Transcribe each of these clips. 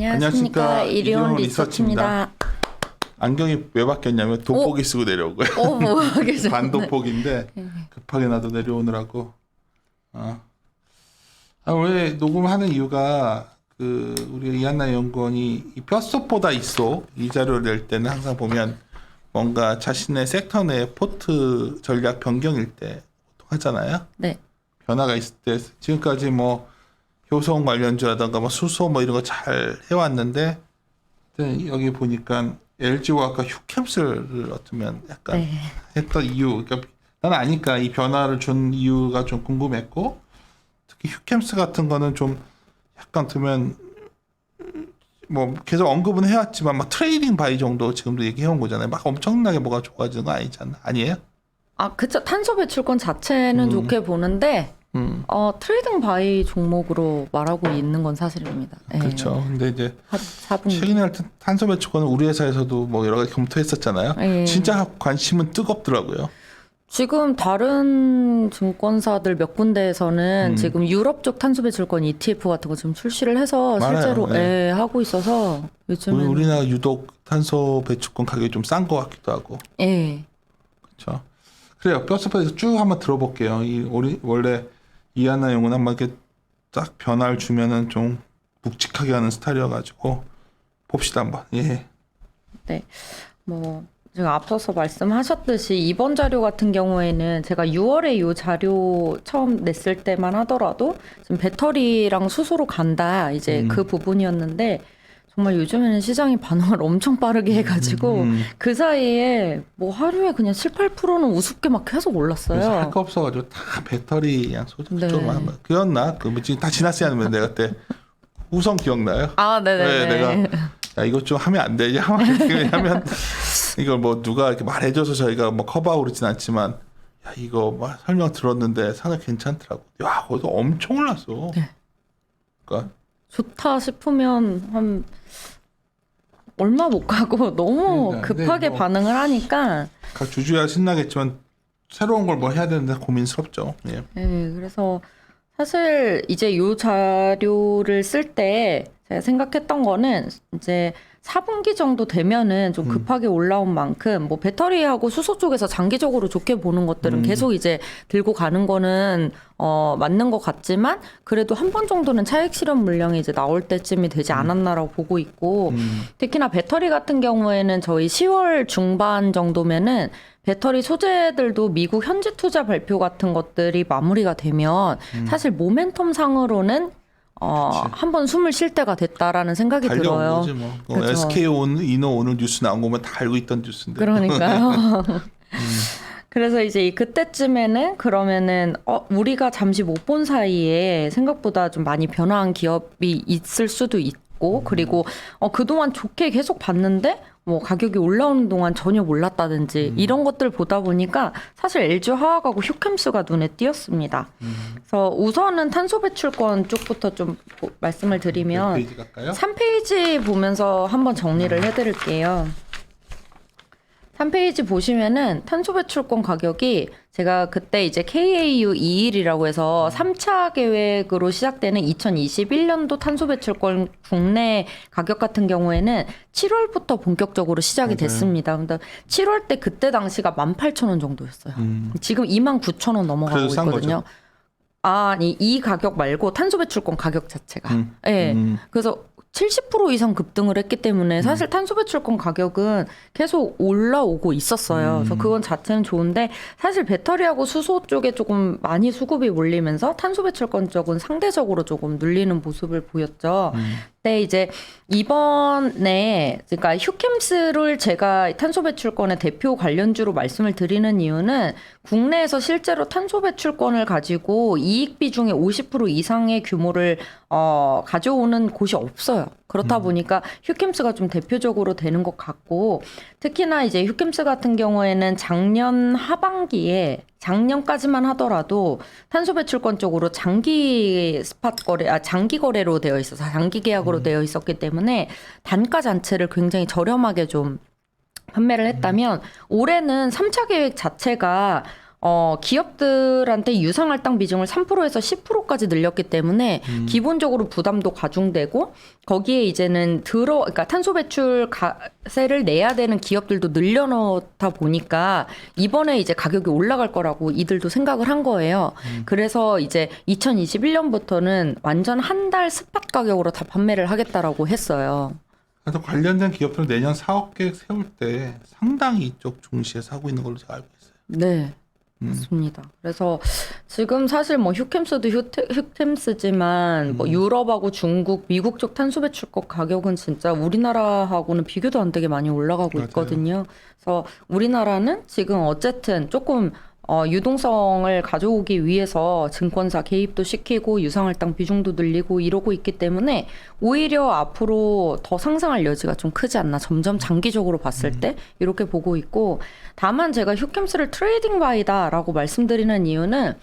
안녕하십니까. 일용 리서치입니다. 안경이 왜 바뀌었냐면 돋보기 쓰고 내려온 거예요. 뭐 하겠어요. 반돋보기인데 급하게 나도 내려오느라고. 원래 녹음하는 이유가 우리 이한나 연구원이 이 뼛속보다 입속 이 자료를 낼 때는 항상 보면 뭔가 자신의 섹터 내 포트 전략 변경일 때 보통 하잖아요. 네. 변화가 있을 때 지금까지 뭐 효성 관련주라든가 뭐 수소 뭐 이런 거 잘 해왔는데 여기 보니까 LG와 아까 휴캠스를 어쩌면 약간 했던 이유, 그러니까 나는 아니까 이 변화를 준 이유가 좀 궁금했고, 특히 휴캠스 같은 거는 좀 약간 들면 뭐 계속 언급은 해왔지만 막 트레이딩 바이 정도 지금도 얘기해온 거잖아요. 막 엄청나게 뭐가 좋아지는 거 아니에요? 그쵸. 탄소 배출권 자체는 좋게 보는데 트레이딩 바이 종목으로 말하고 있는 건 사실입니다. 그렇죠. 근데 이제 4분. 최근에 탄소 배출권은 우리 회사에서도 뭐 여러 가지 검토했었잖아요. 진짜 관심은 뜨겁더라고요. 지금 다른 증권사들 몇 군데에서는 지금 유럽 쪽 탄소 배출권 ETF 같은 거 지금 출시를 해서 많아요. 실제로 하고 있어서 요즘은 우리나라 유독 탄소 배출권 가격이 좀 싼 것 같기도 하고. 그렇죠. 그래요. 뼛속에서 쭉 한번 들어볼게요. 원래 이하나 용은 한번 이렇게 딱 변화를 주면은 좀 묵직하게 하는 스타일이어가지고 봅시다 한번. 예. 네. 뭐 제가 앞서서 말씀하셨듯이 이번 자료 같은 경우에는 제가 6월에 이 자료 처음 냈을 때만 하더라도 지금 배터리랑 수소로 간다 이제 그 부분이었는데 정말 요즘에는 시장이 반응을 엄청 빠르게 해가지고 그 사이에 뭐 하루에 그냥 7, 8%는 우습게 막 계속 올랐어요. 할 거 없어가지고 다 배터리 그냥 소주 쪽만 하면 그였나? 지금 다 지났어야 하면 내가 그때 우성 기억나요? 네네. 내가 야 이거 좀 하면 안 되냐? 왜냐면 이걸 뭐 누가 이렇게 말해줘서 저희가 뭐 커버하고 그러진 않지만 야 이거 뭐 설명 들었는데 상당히 괜찮더라고. 야 거기서 엄청 올랐어. 네. 그러니까 좋다 싶으면 한 얼마 못 가고 너무 급하게 뭐 반응을 하니까 각 주주야 신나겠지만 새로운 걸 뭐 해야 되는데 고민스럽죠. 예. 그래서 사실 이제 요 자료를 쓸 때 제가 생각했던 거는 이제 4분기 정도 되면은 좀 급하게 올라온 만큼 뭐 배터리하고 수소 쪽에서 장기적으로 좋게 보는 것들은 계속 이제 들고 가는 거는 맞는 것 같지만 그래도 한 번 정도는 차익 실현 물량이 이제 나올 때쯤이 되지 않았나라고 보고 있고 특히나 배터리 같은 경우에는 저희 10월 중반 정도면은 배터리 소재들도 미국 현지 투자 발표 같은 것들이 마무리가 되면 사실 모멘텀 상으로는 한번 숨을 쉴 때가 됐다라는 생각이 들어요. 거지 뭐. SK 이노 오늘 뉴스 나온 거면 다 알고 있던 뉴스인데. 그러니까요. 그래서 이제 그때쯤에는 그러면은 우리가 잠시 못 본 사이에 생각보다 좀 많이 변화한 기업이 있을 수도 있고 그리고 그동안 좋게 계속 봤는데 뭐 가격이 올라오는 동안 전혀 몰랐다든지 이런 것들 보다 보니까 사실 LG 화학하고 휴캠스가 눈에 띄었습니다. 그래서 우선은 탄소 배출권 쪽부터 좀 말씀을 드리면 3페이지 보면서 한번 정리를 해드릴게요. 3페이지 보시면은 탄소 배출권 가격이 제가 그때 이제 KAU 21이라고 해서 3차 계획으로 시작되는 2021년도 탄소 배출권 국내 가격 같은 경우에는 7월부터 본격적으로 시작이 됐습니다. 근데 7월 때 그때 당시가 18,000원 정도였어요. 지금 29,000원 넘어가고 있거든요. 아니 이 가격 말고 탄소 배출권 가격 자체가. 그래서 70% 이상 급등을 했기 때문에 사실 탄소 배출권 가격은 계속 올라오고 있었어요. 그래서 그건 자체는 좋은데 사실 배터리하고 수소 쪽에 조금 많이 수급이 몰리면서 탄소 배출권 쪽은 상대적으로 조금 눌리는 모습을 보였죠. 근데 이제 이번에 그러니까 휴캠스를 제가 탄소 배출권의 대표 관련주로 말씀을 드리는 이유는 국내에서 실제로 탄소 배출권을 가지고 이익 비중의 50% 이상의 규모를 가져오는 곳이 없어요. 그렇다 보니까 휴캠스가 좀 대표적으로 되는 것 같고 특히나 이제 휴캠스 같은 경우에는 작년 하반기에 작년까지만 하더라도 탄소 배출권 쪽으로 장기 스팟 거래, 장기 거래로 되어 있어서 장기 계약으로 되어 있었기 때문에 단가 자체를 굉장히 저렴하게 좀 판매를 했다면 올해는 3차 계획 자체가 기업들한테 유상할당 비중을 3%에서 10%까지 늘렸기 때문에 기본적으로 부담도 가중되고 거기에 이제는 그러니까 탄소 배출세를 내야 되는 기업들도 늘려놓다 보니까 이번에 이제 가격이 올라갈 거라고 이들도 생각을 한 거예요. 그래서 이제 2021년부터는 완전 한 달 스팟 가격으로 다 판매를 하겠다라고 했어요. 그래서 관련된 기업들은 내년 사업 계획 세울 때 상당히 이쪽 중시에서 하고 있는 걸로 제가 알고 있어요. 네. 맞습니다. 그래서 지금 사실 뭐 휴캠스도 휴캠스지만 뭐 유럽하고 중국, 미국 쪽 탄소 배출권 가격은 진짜 우리나라하고는 비교도 안 되게 많이 올라가고 맞아요. 있거든요. 그래서 우리나라는 지금 어쨌든 조금 유동성을 가져오기 위해서 증권사 개입도 시키고 유상할당 비중도 늘리고 이러고 있기 때문에 오히려 앞으로 더 상승할 여지가 좀 크지 않나 점점 장기적으로 봤을 때 이렇게 보고 있고 다만 제가 휴캠스를 트레이딩 바이다라고 말씀드리는 이유는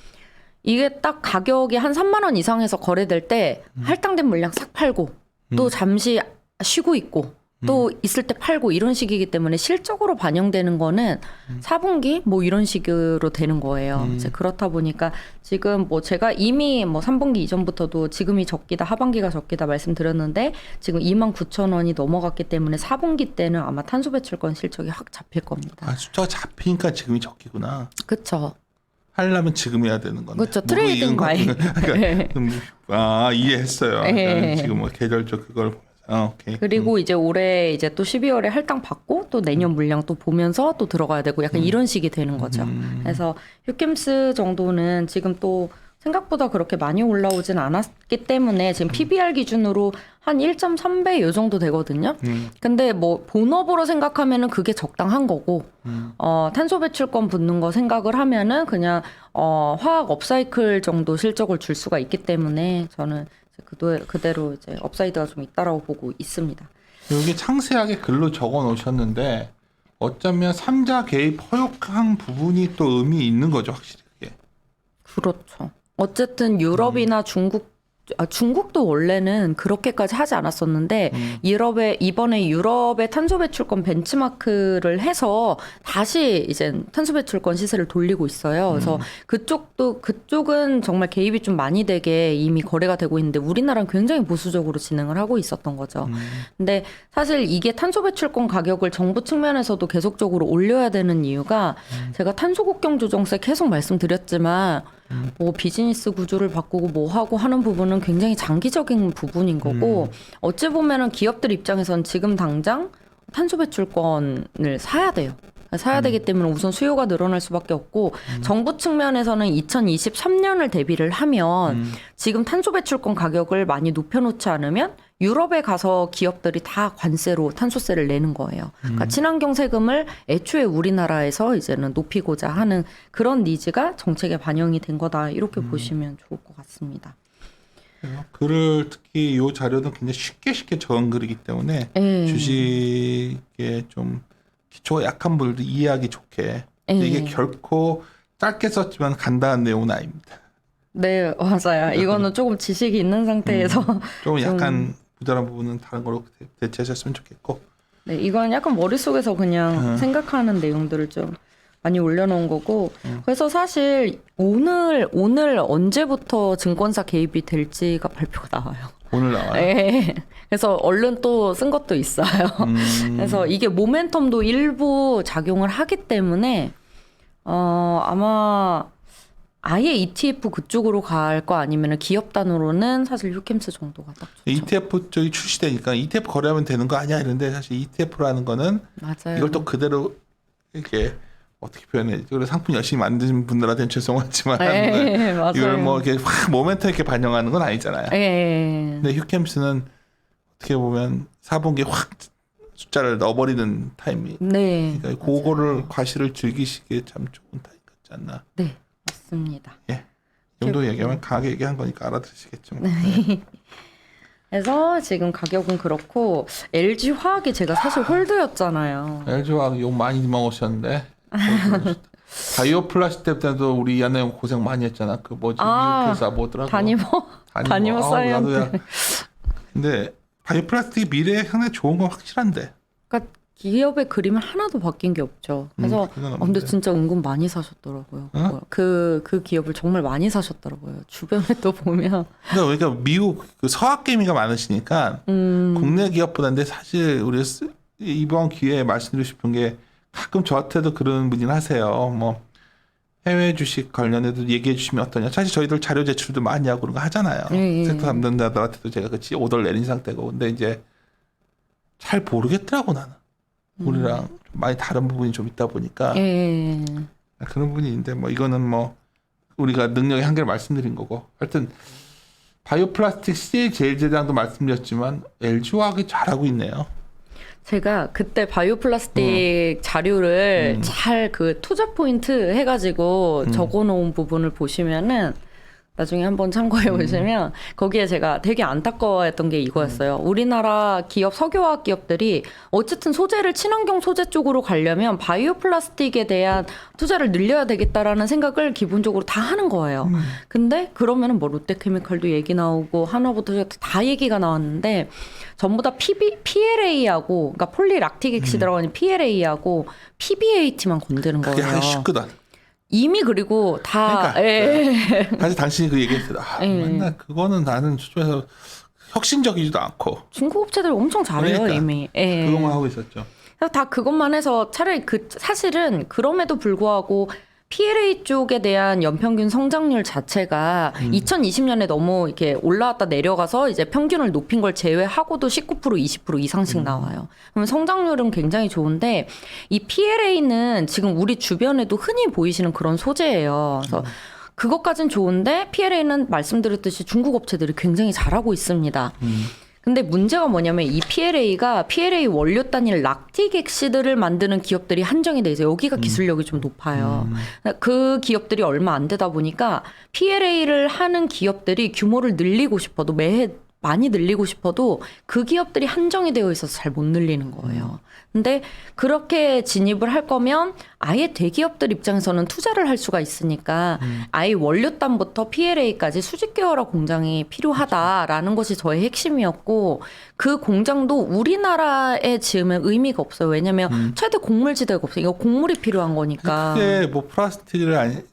이게 딱 가격이 한 3만 원 이상에서 거래될 때 할당된 물량 싹 팔고 또 잠시 쉬고 있고 또 있을 때 팔고 이런 식이기 때문에 실적으로 반영되는 거는 4분기 뭐 이런 식으로 되는 거예요. 이제 그렇다 보니까 지금 뭐 제가 이미 뭐 3분기 이전부터도 지금이 적기다 하반기가 적기다 말씀드렸는데 지금 29,000원이 넘어갔기 때문에 4분기 때는 아마 탄소 배출권 실적이 확 잡힐 겁니다. 아, 숫자가 잡히니까 지금이 적기구나. 그렇죠. 하려면 지금 해야 되는 건데. 그렇죠. 트레이딩 바이. 그러니까, 이해했어요. 네. 지금 뭐 계절적 그걸 보면서. 오케이. 그리고 이제 올해 이제 또 12월에 할당 받고 또 내년 물량 또 보면서 또 들어가야 되고 약간 이런 식이 되는 거죠. 그래서 휴캠스 정도는 지금 또 생각보다 그렇게 많이 올라오진 않았기 때문에 지금 PBR 기준으로 한 1.3배 요 정도 되거든요. 근데 뭐 본업으로 생각하면은 그게 적당한 거고, 탄소 배출권 붙는 거 생각을 하면은 그냥 화학 업사이클 정도 실적을 줄 수가 있기 때문에 저는 그대로 이제 업사이드가 좀 있다라고 보고 있습니다. 여기 상세하게 글로 적어 놓으셨는데 어쩌면 3자 개입 허용한 부분이 또 의미 있는 거죠, 확실히 그게. 그렇죠. 어쨌든 유럽이나 중국도 원래는 그렇게까지 하지 않았었는데 이번에 유럽의 탄소 배출권 벤치마크를 해서 다시 이제 탄소 배출권 시세를 돌리고 있어요. 그래서 그쪽은 정말 개입이 좀 많이 되게 이미 거래가 되고 있는데 우리나라는 굉장히 보수적으로 진행을 하고 있었던 거죠. 근데 사실 이게 탄소 배출권 가격을 정부 측면에서도 계속적으로 올려야 되는 이유가 제가 탄소 국경 조정세 계속 말씀드렸지만 뭐 비즈니스 구조를 바꾸고 뭐 하고 하는 부분은 굉장히 장기적인 부분인 거고 어찌 보면은 기업들 입장에선 지금 당장 탄소 배출권을 사야 돼요. 사야 되기 때문에 우선 수요가 늘어날 수밖에 없고 정부 측면에서는 2023년을 대비를 하면 지금 탄소 배출권 가격을 많이 높여놓지 않으면 유럽에 가서 기업들이 다 관세로 탄소세를 내는 거예요. 그러니까 친환경 세금을 애초에 우리나라에서 이제는 높이고자 하는 그런 니즈가 정책에 반영이 된 거다 이렇게 보시면 좋을 것 같습니다. 글을 특히 이 자료는 굉장히 쉽게 적은 글이기 때문에 주식에 좀 기초가 약한 분들도 이해하기 좋게 이게 결코 짧게 썼지만 간단한 내용은 아닙니다. 네, 맞아요. 이거는 조금 지식이 있는 상태에서 좀 약간 부자란 부분은 다른 걸로 대체하셨으면 좋겠고. 네, 이건 약간 머릿속에서 그냥 생각하는 내용들을 좀 많이 올려놓은 거고 그래서 사실 오늘 언제부터 증권사 개입이 될지가 발표가 나와요. 오늘 나와요? 네. 그래서 얼른 또 쓴 것도 있어요. 그래서 이게 모멘텀도 일부 작용을 하기 때문에 아마 아예 ETF 그쪽으로 갈 거 아니면 기업 단으로는 사실 휴캠스 정도가 딱 좋죠. ETF 쪽이 출시되니까 ETF 거래하면 되는 거 아니야 이런데 사실 ETF라는 거는 맞아요. 이걸 또 그대로 이렇게 어떻게 표현해? 그래 상품 열심히 만드신 분들한테는 죄송하지만 네, 맞아요. 이걸 뭐 이렇게 확 모멘텀 이렇게 반영하는 건 아니잖아요. 네. 근데 휴캠스는 어떻게 보면 4분기에 확 숫자를 넣어버리는 타이밍. 네. 그러니까 그거를 과실을 즐기시기에 참 좋은 타임 같지 않나. 네, 맞습니다. 예. 이 정도 얘기하면 강하게 얘기한 거니까 알아들으시겠죠. 네. 그래서 지금 가격은 그렇고 LG 화학이 제가 사실 홀드였잖아요. LG화학 욕 많이 먹으셨는데 바이오 플라스틱 때도 우리 연애 고생 많이 했잖아. 그 뭐지 미국 회사 뭐더라고. 다니모 사이언트. 근데 바이오 플라스틱 미래에 상당히 좋은 건 확실한데. 그러니까 기업의 그림은 하나도 바뀐 게 없죠. 그래서 그건 근데 없는데. 진짜 은근 많이 사셨더라고요. 어? 그 기업을 정말 많이 사셨더라고요. 주변에 또 보면. 그러니까 미국 그 서학개미가 많으시니까 국내 기업보다인데 사실 우리 이번 기회에 말씀드리고 싶은 게 가끔 저한테도 그런 분이 하세요. 뭐 해외 주식 관련해도 얘기해 주시면 어떠냐. 사실 저희들 자료 제출도 많이 하고 그런 거 하잖아요. 예. 섹터 담당자들한테도 제가 그치 오더를 내린 상태고. 근데 이제 잘 모르겠더라고 나는. 우리랑 좀 많이 다른 부분이 좀 있다 보니까 예. 그런 부분이 있는데 뭐 이거는 뭐 우리가 능력의 한계를 말씀드린 거고. 하여튼 바이오 플라스틱 CJ 제일제당도 말씀드렸지만 LG화학이 잘하고 있네요. 제가 그때 바이오 플라스틱 자료를 잘 그 투자 포인트 해가지고 적어놓은 부분을 보시면은 나중에 한번 참고해 보시면 거기에 제가 되게 안타까워했던 게 이거였어요. 우리나라 기업 석유화학 기업들이 어쨌든 소재를 친환경 소재 쪽으로 가려면 바이오 플라스틱에 대한 투자를 늘려야 되겠다라는 생각을 기본적으로 다 하는 거예요. 근데 그러면은 뭐 롯데케미칼도 얘기 나오고 하나부터 다 얘기가 나왔는데 전부 다 PLA하고 그러니까 폴리락틱 액시드라고 하는 PLA하고 PBAT만 건드는 그게 거예요. 하기 쉽거든. 이미 그리고 다 그러니까 예. 사실 당신이 그 얘기했어요. 맨날 그거는 나는 저쪽에서 혁신적이지도 않고 중국 업체들 엄청 잘해요. 그러니까. 이미. 예. 그것만 하고 있었죠. 그래서 다 그것만 해서 차라리 그 사실은 그럼에도 불구하고 PLA 쪽에 대한 연평균 성장률 자체가 2020년에 너무 이렇게 올라왔다 내려가서 이제 평균을 높인 걸 제외하고도 19% 20% 이상씩 나와요. 그러면 성장률은 굉장히 좋은데 이 PLA는 지금 우리 주변에도 흔히 보이시는 그런 소재예요. 그래서 그것까진 좋은데 PLA는 말씀드렸듯이 중국 업체들이 굉장히 잘하고 있습니다. 근데 문제가 뭐냐면 이 PLA가 PLA 원료 단일 락틱 액시드를 만드는 기업들이 한정이 돼 있어요. 여기가 기술력이 좀 높아요. 그 기업들이 얼마 안 되다 보니까 PLA를 하는 기업들이 규모를 늘리고 싶어도 매해 많이 늘리고 싶어도 그 기업들이 한정이 되어 있어서 잘 못 늘리는 거예요. 근데 그렇게 진입을 할 거면 아예 대기업들 입장에서는 투자를 할 수가 있으니까 아예 원료단부터 PLA까지 수직 계열화 공장이 필요하다라는 것이 저의 핵심이었고 그 공장도 우리나라에 지으면 의미가 없어요. 왜냐면 최대 곡물지대가 없어요. 이거 곡물이 필요한 거니까. 그게 뭐 플라스틱을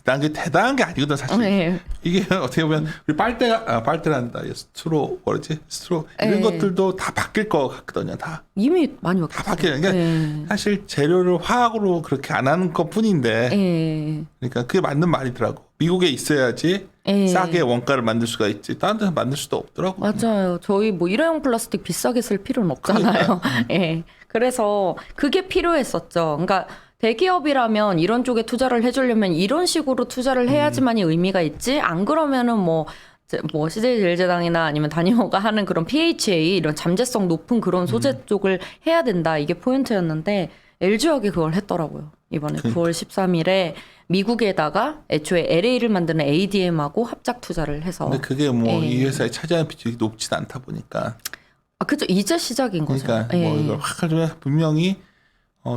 난게 대단한 게 아니거든 사실. 네. 이게 어떻게 보면 우리 빨대란다. 스트로 뭐지? 스트로 이런 네. 것들도 다 바뀔 것 같거든요. 다 이미 많이 다 바뀌었어요. 바뀌는 게 네. 사실 재료를 화학으로 그렇게 안 하는 것뿐인데 네. 그러니까 그게 맞는 말이더라고. 미국에 있어야지 네. 싸게 원가를 만들 수가 있지. 다른 데서 만들 수도 없더라고. 맞아요. 저희 뭐 일회용 플라스틱 비싸게 쓸 필요는 없잖아요. 예. 그래서 그게 필요했었죠. 그러니까 대기업이라면 이런 쪽에 투자를 해주려면 이런 식으로 투자를 해야지만이 의미가 있지. 안 그러면은 뭐 CJ제일제당이나 아니면 다니모가 하는 그런 PHA 이런 잠재성 높은 그런 소재 쪽을 해야 된다. 이게 포인트였는데 LG화학이 그걸 했더라고요. 이번에 9월 13일에 미국에다가 애초에 LA를 만드는 ADM하고 합작 투자를 해서. 근데 그게 뭐 예. 이 회사에 차지하는 비중이 높진 않다 보니까. 아, 그죠. 이제 시작인 거죠. 그러니까 뭐 이걸 확 하려면 분명히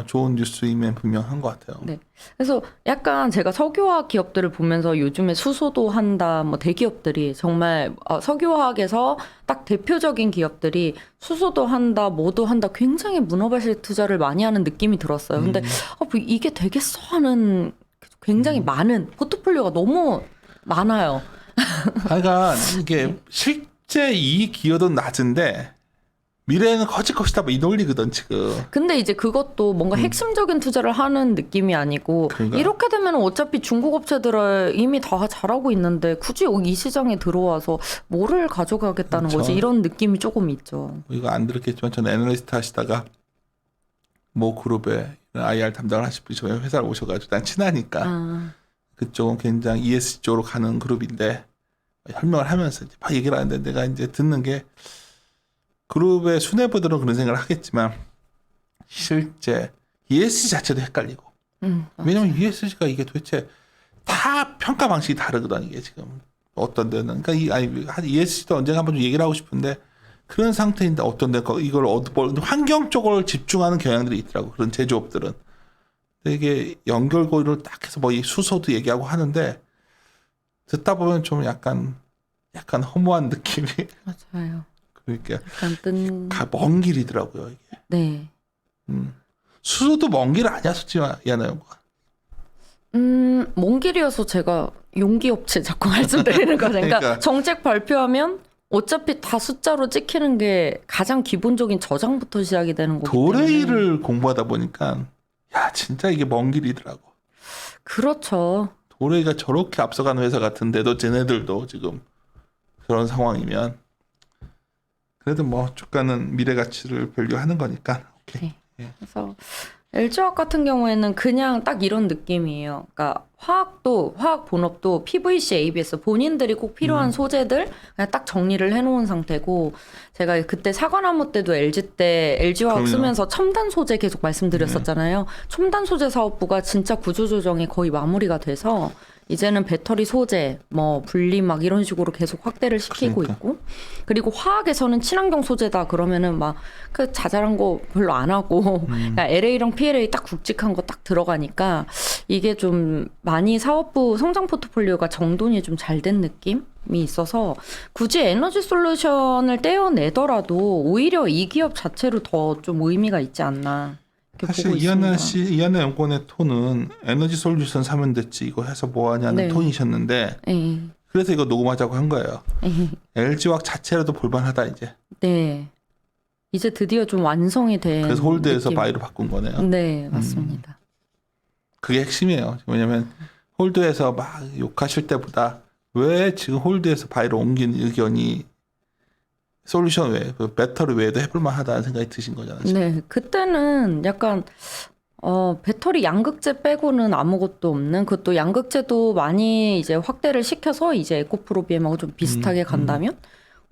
좋은 뉴스이면 분명한 것 같아요. 네. 그래서 약간 제가 석유화학 기업들을 보면서 요즘에 수소도 한다, 뭐 대기업들이 정말 석유화학에서 딱 대표적인 기업들이 수소도 한다, 뭐도 한다, 굉장히 문어발식 투자를 많이 하는 느낌이 들었어요. 근데 뭐 이게 되겠어 하는 굉장히 많은 포트폴리오가 너무 많아요. 그러니까 이게 실제 이익 기여도는 낮은데 미래에는 커질 것이다 뭐 이 논리거든 지금. 근데 이제 그것도 뭔가 핵심적인 투자를 하는 느낌이 아니고 그러니까. 이렇게 되면 어차피 중국 업체들은 이미 다 잘하고 있는데 굳이 이 시장에 들어와서 뭐를 가져가겠다는 그렇죠. 거지 이런 느낌이 조금 있죠. 이거 안 들었겠지만 저는 애널리스트 하시다가 모 그룹에 IR 담당을 하실 분이 저희 회사를 오셔가지고 난 친하니까 아, 그쪽은 굉장히 ESG 쪽으로 가는 그룹인데 설명을 하면서 이제 막 얘기를 하는데 내가 이제 듣는 게 그룹의 수뇌부들은 그런 생각을 하겠지만 실제 ESG 자체도 헷갈리고 왜냐면 ESG가 이게 도대체 다 평가 방식이 다르거든 이게 지금 어떤 데는 그러니까 ESG도 언젠가 한번 좀 얘기를 하고 싶은데 그런 상태인데 어떤 데는 이걸 환경 쪽을 집중하는 경향들이 있더라고 그런 제조업들은. 근데 이게 연결고리를 딱 해서 뭐 이 수소도 얘기하고 하는데 듣다 보면 좀 약간 허무한 느낌이 맞아요. 그러니까 약간 먼 길이더라고요 이게. 네. 수소도 먼 길 아니야, 솔직히 얘는. 먼 길이어서 제가 용기 업체 자꾸 말씀드리는 거죠. 그러니까 그러니까. 정책 발표하면 어차피 다 숫자로 찍히는 게 가장 기본적인 저장부터 시작이 되는 거기 때문에. 도레이를 공부하다 보니까 야 진짜 이게 먼 길이더라고. 그렇죠. 도레이가 저렇게 앞서가는 회사 같은데도 쟤네들도 지금 그런 상황이면 그래도 뭐 주가는 미래 가치를 밸류하는 거니까. 오케이. 네. 그래서 LG화학 같은 경우에는 그냥 딱 이런 느낌이에요. 그러니까 화학도 화학 본업도 PVC, ABS 본인들이 꼭 필요한 소재들 그냥 딱 정리를 해놓은 상태고 제가 그때 사과나무 때도 LG 때 LG화학 그럼요. 쓰면서 첨단 소재 계속 말씀드렸었잖아요. 첨단 소재 사업부가 진짜 구조조정이 거의 마무리가 돼서 이제는 배터리 소재, 뭐 분리 막 이런 식으로 계속 확대를 시키고 그러니까. 있고 그리고 화학에서는 친환경 소재다 그러면은 막 그 자잘한 거 별로 안 하고 그러니까 LA랑 PLA 딱 굵직한 거 딱 들어가니까 이게 좀 많이 사업부 성장 포트폴리오가 정돈이 좀 잘 된 느낌이 있어서 굳이 에너지 솔루션을 떼어내더라도 오히려 이 기업 자체로 더 좀 의미가 있지 않나. 사실 이하나 연구원의 톤은 에너지 솔루션 사면 됐지 이거 해서 뭐하냐는 네. 톤이셨는데 네. 그래서 이거 녹음하자고 한 거예요. LG화학 자체라도 볼만하다 이제. 네. 이제 드디어 좀 완성이 된 그래서 홀드에서 느낌. 바이로 바꾼 거네요. 네, 맞습니다. 그게 핵심이에요. 왜냐하면 홀드에서 막 욕하실 때보다 왜 지금 홀드에서 바이로 옮긴 의견이 솔루션 외에 그 배터리 외에도 해볼만하다는 생각이 드신 거잖아요. 지금. 네, 그때는 약간 배터리 양극재 빼고는 아무것도 없는 그것도 양극재도 많이 이제 확대를 시켜서 이제 에코프로비엠하고 좀 비슷하게 간다면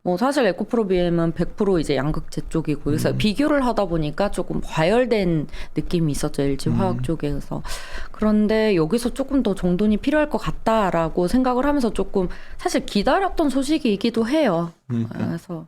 뭐 사실 에코프로비엠은 100% 이제 양극재 쪽이고 그래서 비교를 하다 보니까 조금 과열된 느낌이 있었죠 LG 화학 쪽에서 그런데 여기서 조금 더 정돈이 필요할 것 같다라고 생각을 하면서 조금 사실 기다렸던 소식이기도 해요. 그래서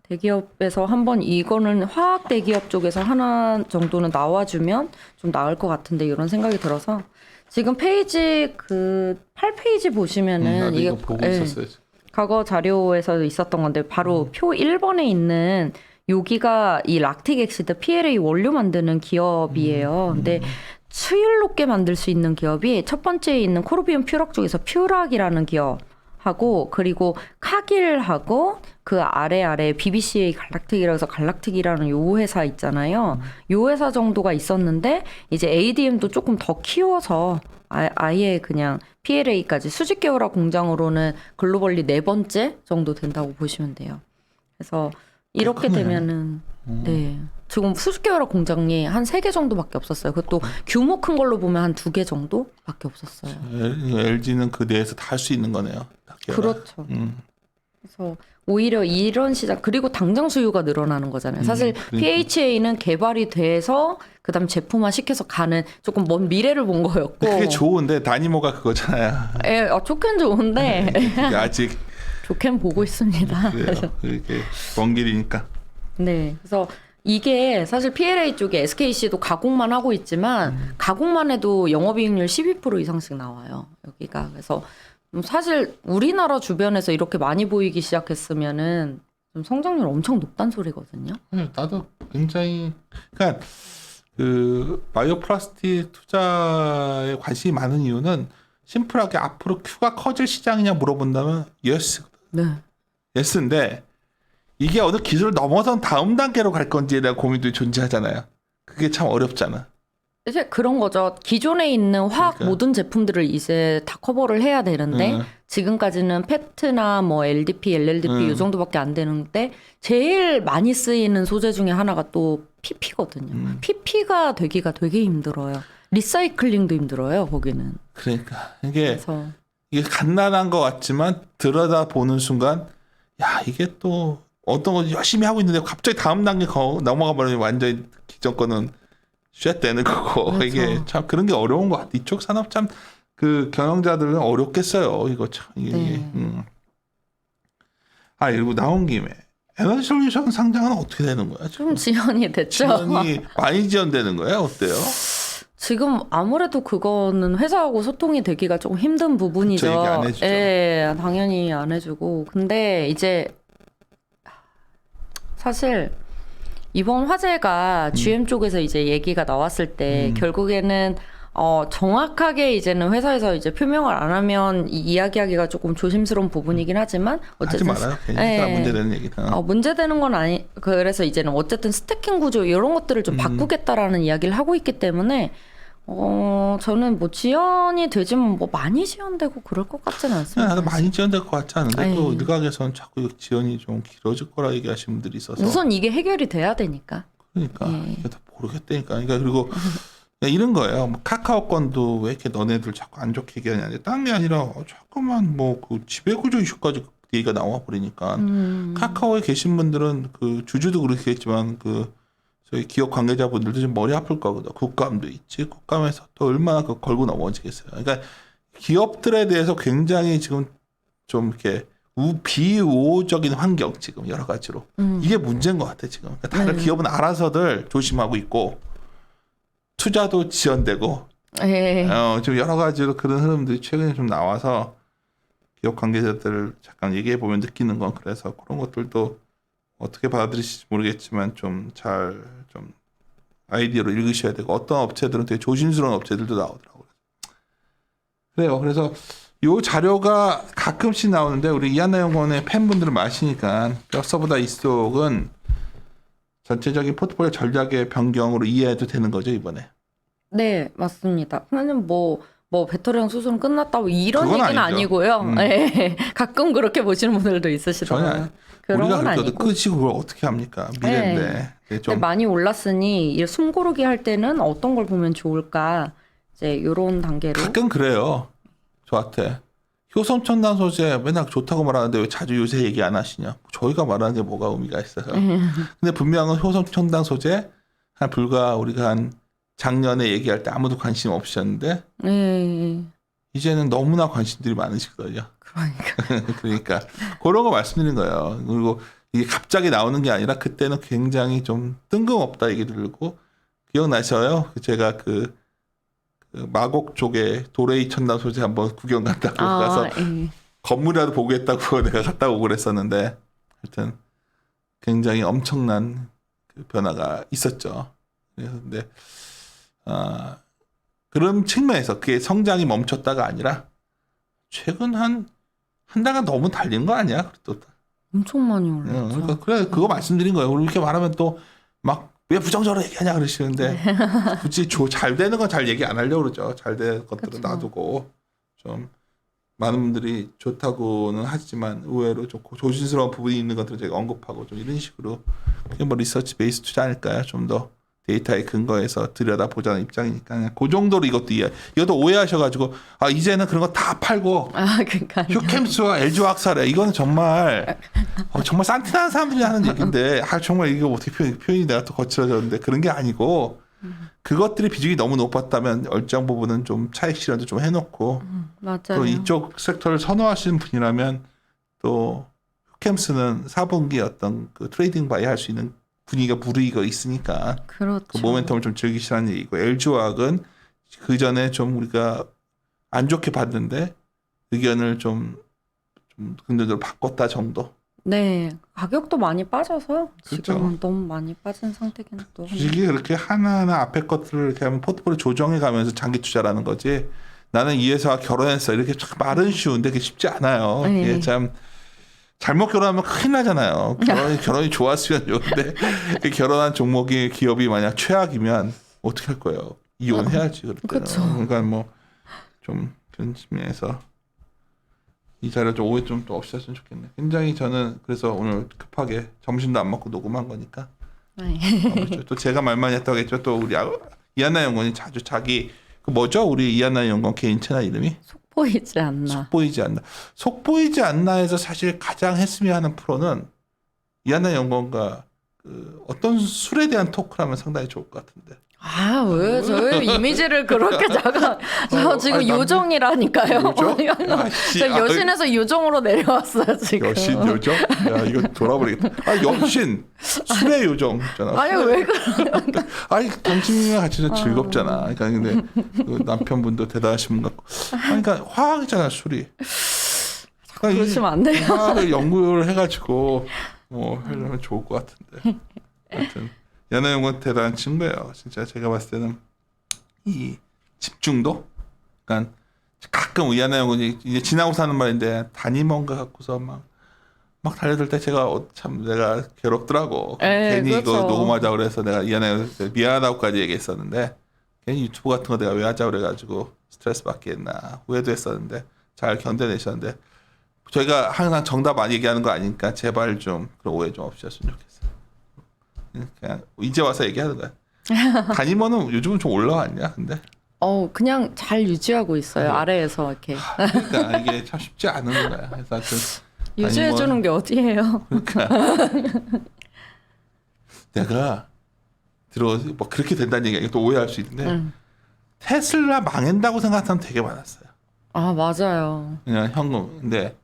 대기업에서 한번 이거는 화학 대기업 쪽에서 하나 정도는 나와주면 좀 나을 것 같은데 이런 생각이 들어서 지금 페이지 그 8페이지 보시면은 나도 이게 이거 보고 있었어요. 과거 자료에서 있었던 건데 바로 표 1번에 있는 여기가 이 락틱엑시드 PLA 원료 만드는 기업이에요. 근데 수율 높게 만들 수 있는 기업이 첫 번째에 있는 코르비움 퓨럭 쪽에서 퓨락이라는 기업하고 그리고 카길하고 그 아래 BBCA 갈락틱이라고 해서 갈락틱이라는 요 회사 있잖아요. 요 회사 정도가 있었는데 이제 ADM도 조금 더 키워서 아예 그냥 PLA까지 수직 계열화 공장으로는 글로벌리 4번째 정도 된다고 보시면 돼요. 그래서 이렇게 크네. 되면은 네. 지금 수직 계열화 공장이 한 3개 정도밖에 없었어요. 그것도 규모 큰 걸로 보면 한 2개 정도밖에 없었어요. LG는 그 내에서 다 할 수 있는 거네요. 그렇죠. 그래서 오히려 이런 시장 그리고 당장 수요가 늘어나는 거잖아요. 사실 그러니까. PHA는 개발이 돼서 그다음 제품화 시켜서 가는 조금 먼 미래를 본 거였고. 그게 좋은데 다니모가 그거잖아요. 예, 좋긴 좋은데 그게 아직 좋긴 보고 있습니다. 그래요. 이렇게 먼 길이니까. 네, 그래서 이게 사실 PLA 쪽에 SKC도 가공만 하고 있지만 가공만 해도 영업이익률 12% 이상씩 나와요. 여기가 그래서 사실 우리나라 주변에서 이렇게 많이 보이기 시작했으면은 좀 성장률 엄청 높단 소리거든요. 나도 굉장히 그러니까 그 바이오 플라스틱 투자에 관심이 많은 이유는 심플하게 앞으로 Q가 커질 시장이냐 물어본다면 yes. 네. yes인데 이게 어느 기술을 넘어선 다음 단계로 갈 건지에 대한 고민도 존재하잖아요. 그게 참 어렵잖아. 이제 그런 거죠. 기존에 있는 화학 그러니까. 모든 제품들을 이제 다 커버를 해야 되는데 지금까지는 페트나 뭐 LDP, LLDP 이 정도밖에 안 되는데 제일 많이 쓰이는 소재 중에 하나가 또 PP거든요. PP가 되기가 되게 힘들어요. 리사이클링도 힘들어요. 거기는. 그러니까 이게 그래서 이게 간단한 것 같지만 들여다 보는 순간 야 이게 또 어떤 거 열심히 하고 있는데 갑자기 다음 단계 넘어가 버리면 완전히 기존 거는 쉣되는 거고 그렇죠. 이게 참 그런 게 어려운 것 같아. 이쪽 산업 참 그 경영자들은 어렵겠어요. 이거 참 이게. 네. 이러고 나온 김에 에너지 솔루션 상장은 어떻게 되는 거야? 좀 지연이 됐죠. 지원이 많이 지연되는 거야? 어때요? 지금 아무래도 그거는 회사하고 소통이 되기가 조금 힘든 부분이죠. 그쵸, 얘기 안 해주죠. 예, 당연히 안 해주고. 근데 이제 사실 이번 화재가 GM 쪽에서 이제 얘기가 나왔을 때 결국에는 정확하게 이제는 회사에서 이제 표명을 안 하면 이야기하기가 조금 조심스러운 부분이긴 하지만 어쨌든 하지 말아요. 괜히 문제되는 얘기는. 문제되는 건 아니. 그래서 이제는 어쨌든 스태킹 구조 이런 것들을 좀 바꾸겠다라는 이야기를 하고 있기 때문에 저는 뭐 지연이 되지만 뭐 많이 지연되고 그럴 것 같지는 않습니다. 나도 많이 지연될 것 같지 않은데 에이. 또 일각에서는 자꾸 지연이 좀 길어질 거라 얘기하시는 분들이 있어서. 우선 이게 해결이 돼야 되니까. 그러니까 이게 다 모르겠다니까. 그러니까 그리고 이런 거예요. 뭐 카카오건도 왜 이렇게 너네들 자꾸 안 좋게 얘기하냐. 딴 게 아니라 자꾸만 뭐 그 지배구조 이슈까지 얘기가 나와 버리니까 카카오에 계신 분들은 그 주주도 그렇겠지만 그 저희 기업 관계자분들도 좀 머리 아플 거거든. 국감도 있지. 국감에서 또 얼마나 그 걸고 넘어지겠어요. 그러니까 기업들에 대해서 굉장히 지금 좀 이렇게 비우호적인 환경 지금 여러 가지로 이게 문제인 것 같아 지금. 그러니까 다들 기업은 알아서들 조심하고 있고 투자도 지연되고 좀 여러 가지로 그런 흐름들이 최근에 좀 나와서 기업 관계자들을 잠깐 얘기해 보면 느끼는 건 그래서 그런 것들도 어떻게 받아들이실지 모르겠지만 좀 아이디어로 읽으셔야 되고 어떤 업체들은 되게 조심스러운 업체들도 나오더라고요. 그래요. 그래서 요 자료가 가끔씩 나오는데 우리 이한나 연구원의 팬분들은 아시니까 뼛서보다 이쪽은 전체적인 포트폴리오 전략의 변경으로 이해해도 되는 거죠 이번에. 네, 맞습니다. 그러면 뭐 배터리형 수술은 끝났다고 이런 그건 얘기는 아니죠. 아니고요. 네, 가끔 그렇게 보시는 분들도 있으시더라고요. 그런 우리가 건 그래도 아니고. 끄시고 그걸 어떻게 합니까? 미래인데. 근데 좀 많이 올랐으니 이 숨고르기 할 때는 어떤 걸 보면 좋을까? 이제 이런 단계로. 가끔 그래요. 저한테 효성천단 소재 맨날 좋다고 말하는데 왜 자주 요새 얘기 안 하시냐? 저희가 말하는 게 뭐가 의미가 있어요. 근데 분명한 효성천단 소재 한 불과 우리가 한 작년에 얘기할 때 아무도 관심 없으셨는데 이제는 너무나 관심들이 많으시거든요. 그러니까 그런 거 말씀드린 거예요. 그리고 이게 갑자기 나오는 게 아니라 그때는 굉장히 좀 뜬금없다 얘기 들고 기억나셔요? 제가 그 마곡 쪽에 도레이 천단 소재 한번 구경 갔다고 가서 건물이라도 보겠다고 내가 갔다 오고 그랬었는데 하여튼 굉장히 엄청난 그 변화가 있었죠. 근데 그런 측면에서 그게 성장이 멈췄다가 아니라 최근 한 달간 너무 달린 거 아니야? 또 엄청 많이 올랐죠. 그러니까 그래 그거 말씀드린 거예요. 이렇게 말하면 또 막 왜 부정적으로 얘기하냐 그러시는데 굳이 잘 되는 건 잘 얘기 안 하려고 그러죠. 잘 된 것들은 놔두고 좀 많은 분들이 좋다고는 하지만 의외로 좋고 조심스러운 부분이 있는 것들을 제가 언급하고 좀 이런 식으로 그게 뭐 리서치 베이스 투자 아닐까요? 좀 더 데이터에 근거해서 들여다보자는 입장이니까 그냥 그 정도로 이것도 오해하셔가지고 이제는 그런 거 다 팔고 그러니까 휴캠스와 LG화학사래 이거는 정말 산티나는 사람들이 하는 얘기인데 정말 이거 어떻게 표현이 내가 또 거칠어졌는데 그런 게 아니고 그것들이 비중이 너무 높았다면 일정 부분은 좀 차익 실현도 좀 해놓고 맞아요. 또 이쪽 섹터를 선호하시는 분이라면 또 휴캠스는 4분기 어떤 그 트레이딩 바이 할 수 있는 분위기가 무르익어 있으니까 그렇죠. 그 모멘텀을 좀 즐기시라는 얘기고 LG화학은 그 전에 좀 우리가 안 좋게 봤는데 의견을 좀 긍정적으로 바꿨다 정도. 네, 가격도 많이 빠져서 그렇죠. 지금은 너무 많이 빠진 상태긴 또. 주식이 그렇게 하나하나 앞에 것들을 이렇게 하면 포트폴리오 조정해 가면서 장기 투자라는 거지. 나는 이 회사와 결혼했어 이렇게 참 말은 쉬운데 그게 쉽지 않아요. 이게 참 잘못 결혼하면 큰일 나잖아요. 결혼이 좋았으면 좋은데 결혼한 종목이 기업이 만약 최악이면 어떻게 할 거예요? 이혼해야지 그럴 때는. 그러니까 뭐 좀 그런 측면에서 이 자료 좀 오해 좀 또 없으셨으면 좋겠네. 굉장히 저는 그래서 오늘 급하게 점심도 안 먹고 녹음한 거니까. 또 제가 말 많이 했다고 했죠. 또 우리 이한나 연구원이 자주 자기 그 뭐죠? 우리 이한나 연구원 개인 채널 이름이? 속보이지 않나. 속보이지 않나. 속보이지 않나에서 사실 가장 했으면 하는 프로는 이한나 연구원과 그 어떤 술에 대한 토크를 하면 상당히 좋을 것 같은데. 왜 저의 이미지를 그렇게 저 지금 요정이라니까요. 요정? 저 여신에서 요정으로 내려왔어요 지금. 여신 요정? 야 이거 돌아버리겠다. 여신 술의 요정잖아. 아니 왜 그래? 당신이랑 같이 즐겁잖아. 그러니까 근데 그 남편분도 대단하신 분 같고. 그러니까 화학이잖아 술이. 그러시면 안 돼요. 화학을 연구를 해가지고 뭐 하려면 좋을 것 같은데. 하여튼 연하영은 대단한 친구예요. 진짜 제가 봤을 때는 이 집중도, 그러니까 가끔 연하영은 이제 지나고 사는 말인데 담임원가 갖고서 막 달려들 때 제가 참 내가 괴롭더라고. 괜히 그렇죠. 이거 녹음하자 그래서 내가 연하영 미안하다고까지 얘기했었는데 괜히 유튜브 같은 거 내가 왜 하자 그래가지고 스트레스 받게 했나 후회도 했었는데 잘 견뎌내셨는데 저희가 항상 정답 많이 얘기하는 거 아니니까 제발 좀 그런 오해 좀 없이 했으면 좋겠어요. 그냥 이제 와서 얘기하는 거야. 담임원은 요즘은 좀 올라왔냐 근데? 그냥 잘 유지하고 있어요. 아래에서 이렇게 그러니까 이게 참 쉽지 않은 거야. 그래서 하여튼 유지해 주는 게 어디예요? 내가 뭐 그렇게 된다는 얘기가 또 오해할 수 있는데 테슬라 망한다고 생각하는 사람 되게 많았어요. 아, 맞아요. 그냥 현금. 근데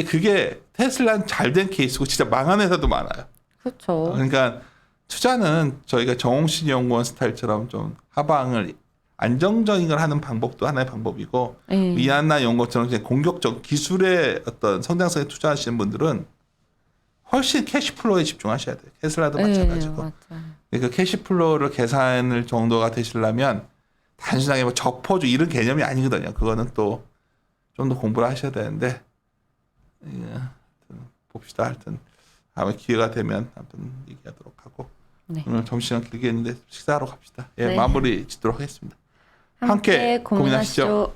그게 테슬라는 잘 된 케이스고 진짜 망한 회사도 많아요. 그렇죠. 그러니까 투자는 저희가 정홍신 연구원 스타일처럼 좀 하방을 안정적인 걸 하는 방법도 하나의 방법이고 이한나 연구원처럼 이제 공격적 기술의 어떤 성장성에 투자하시는 분들은 훨씬 캐시플로우에 집중하셔야 돼요. 테슬라도 마찬가지고. 맞아요. 그러니까 캐시플로우를 계산을 정도가 되시려면 단순하게 뭐 적포주 이런 개념이 아니거든요. 그거는 또 좀 더 공부를 하셔야 되는데 봅시다. 하여튼 다음에 기회가 되면 한번 얘기하도록 하고 오늘 점심시간 길게 했는데 식사하러 갑시다. 예, 네. 마무리 짓도록 하겠습니다. 함께 함께 고민하시죠. 고민하시죠.